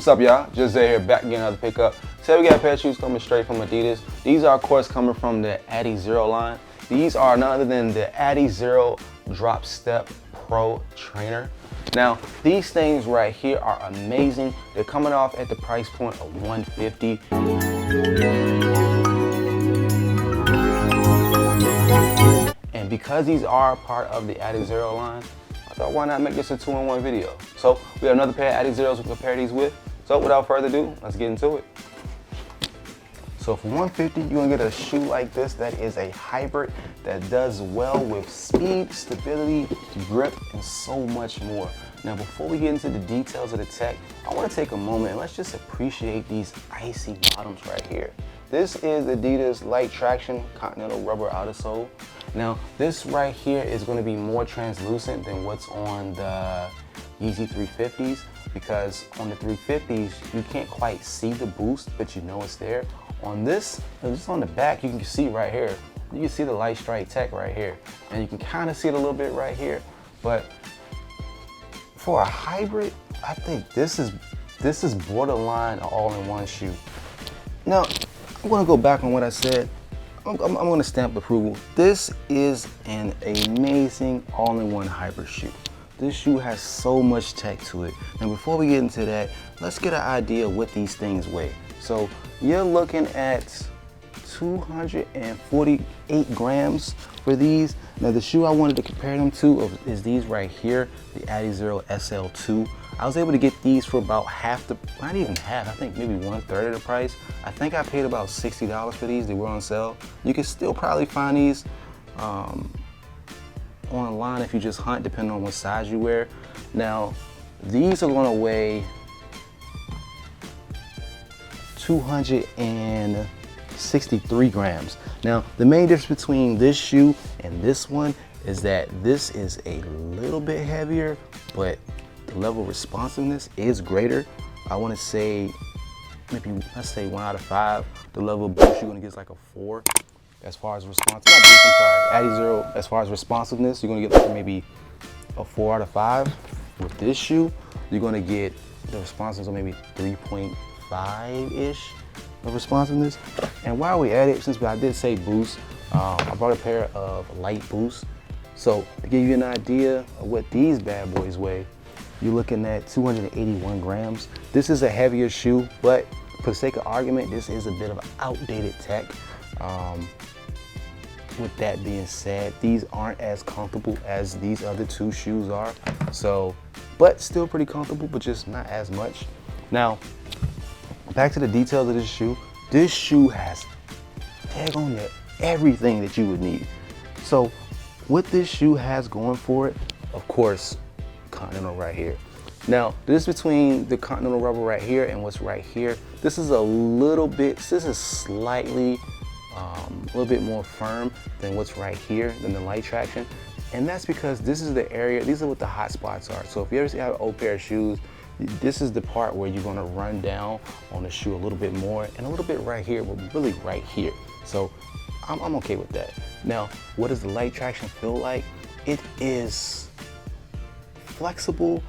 What's up, y'all? JustZay here, back again, another pickup. Today we got a pair of shoes coming straight from Adidas. These are, of course, coming from the Adizero line. These are none other than the Adizero Dropset Pro trainer. Now, these things right here are amazing. They're coming off at the price point of $150. And because these are part of the Adizero line, I thought, why not make this a 2-in-1 video? So we have another pair of Adizeros we can compare these with. So without further ado, let's get into it. So for $150, you're gonna get a shoe like this that is a hybrid that does well with speed, stability, grip, and so much more. Now, before we get into the details of the tech, I wanna take a moment and let's just appreciate these icy bottoms right here. This is Adidas Light Traction Continental Rubber Outer Sole. Now, this right here is gonna be more translucent than what's on the Yeezy 350s, because on the 350s, you can't quite see the boost, but you know it's there. On this, just on the back, you can see right here, you can see the light strike tech right here. And you can kind of see it a little bit right here, but for a hybrid, I think this is borderline an all-in-one shoe. Now, I'm gonna go back on what I said. I'm gonna stamp approval. This is an amazing all-in-one hybrid shoe. This shoe has so much tech to it. And before we get into that, let's get an idea of what these things weigh. So you're looking at 248 grams for these. Now the shoe I wanted to compare them to is these right here, the Adizero SL2. I was able to get these for about half the, not even half, I think maybe 1/3 of the price. I think I paid about $60 for these. They were on sale. You can still probably find these online if you just hunt, depending on what size you wear. Now, these are gonna weigh 263 grams. Now, the main difference between this shoe and this one is that this is a little bit heavier, but the level of responsiveness is greater. I wanna say, maybe, let's say 1 out of 5. The level of boost you're gonna get is like a 4. As far as responsiveness, Adizero, as far as responsiveness, you're gonna get like maybe a 4 out of 5. With this shoe, you're gonna get the responsiveness of maybe 3.5-ish of responsiveness. And while we at it, since I did say boost, I brought a pair of light boosts. So to give you an idea of what these bad boys weigh, you're looking at 281 grams. This is a heavier shoe, but for the sake of argument, this is a bit of an outdated tech. With that being said, these aren't as comfortable as these other two shoes are. So, but still pretty comfortable, but just not as much. Now, back to the details of this shoe. This shoe has daggone everything that you would need. So, what this shoe has going for it, of course, Continental right here. Now, this between the Continental rubber right here and what's right here, this is a little bit, this is slightly a little bit more firm than what's right here, than the light traction. And that's because this is the area, these are what the hot spots are. So if you ever have an old pair of shoes, this is the part where you're gonna run down on the shoe a little bit more, and a little bit right here, but really right here. So I'm okay with that. Now, what does the light traction feel like? It is flexible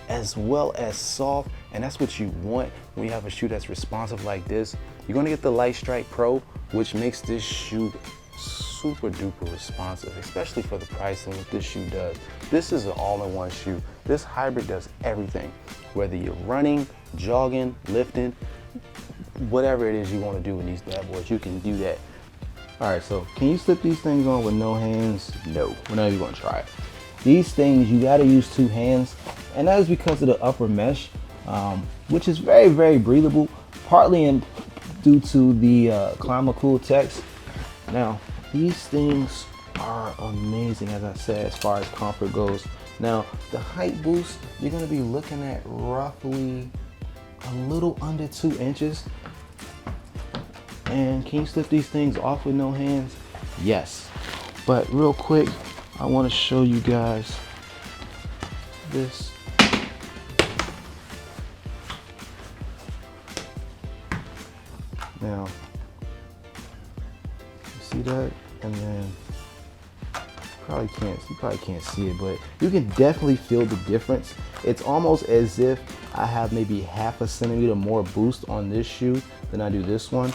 as well as soft, and that's what you want when you have a shoe that's responsive like this. You're gonna get the Light Strike Pro, which makes this shoe super duper responsive, especially for the price and what this shoe does. This is an all-in-one shoe. This hybrid does everything. Whether you're running, jogging, lifting, whatever it is you want to do in these bad boys, you can do that. All right, so can you slip these things on with no hands? No, we're not even gonna try it. These things, you gotta use 2 hands, and that is because of the upper mesh, which is very, very breathable, partly due to the Climacool text. Now, these things are amazing, as I said, as far as comfort goes. Now, the height boost, you're gonna be looking at roughly a little under 2 inches. And can you slip these things off with no hands? Yes. But real quick, I wanna show you guys this. Now, you see that? And then probably can't see it, but you can definitely feel the difference. It's almost as if I have maybe half a centimeter more boost on this shoe than I do this one.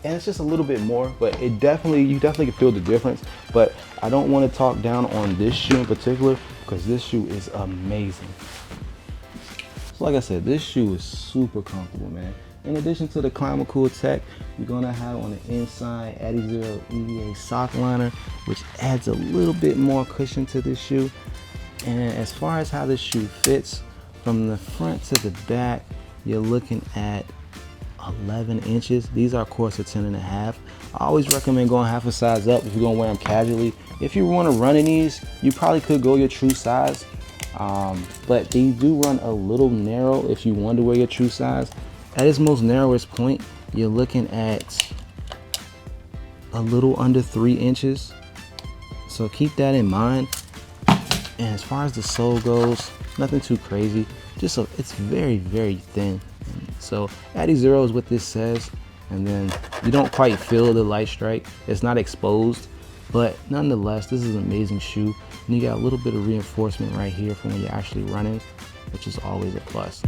And it's just a little bit more, but you definitely can feel the difference. But I don't want to talk down on this shoe in particular because this shoe is amazing. So like I said, this shoe is super comfortable, man. In addition to the Climacool tech, you're gonna have on the inside Adizero EVA sock liner, which adds a little bit more cushion to this shoe. And as far as how this shoe fits, from the front to the back, you're looking at 11 inches. These are of course a 10.5. I always recommend going half a size up if you're gonna wear them casually. If you want to run in these, you probably could go your true size, but they do run a little narrow if you want to wear your true size. At its most narrowest point, you're looking at a little under 3 inches. So keep that in mind. And as far as the sole goes, nothing too crazy. It's very, very thin. So Adizero is what this says, and then you don't quite feel the light strike. It's not exposed, but nonetheless, this is an amazing shoe. And you got a little bit of reinforcement right here from when you're actually running, which is always a plus.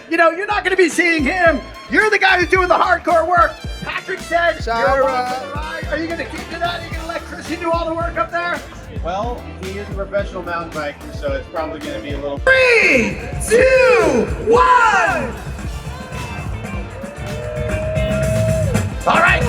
You know, you're not going to be seeing him. You're the guy who's doing the hardcore work. Patrick said, you're right. Are you going to keep to that? Are you going to let Chrissy do all the work up there? Well, he is a professional mountain biker, so it's probably going to be a little... 3, 2, 1! All right,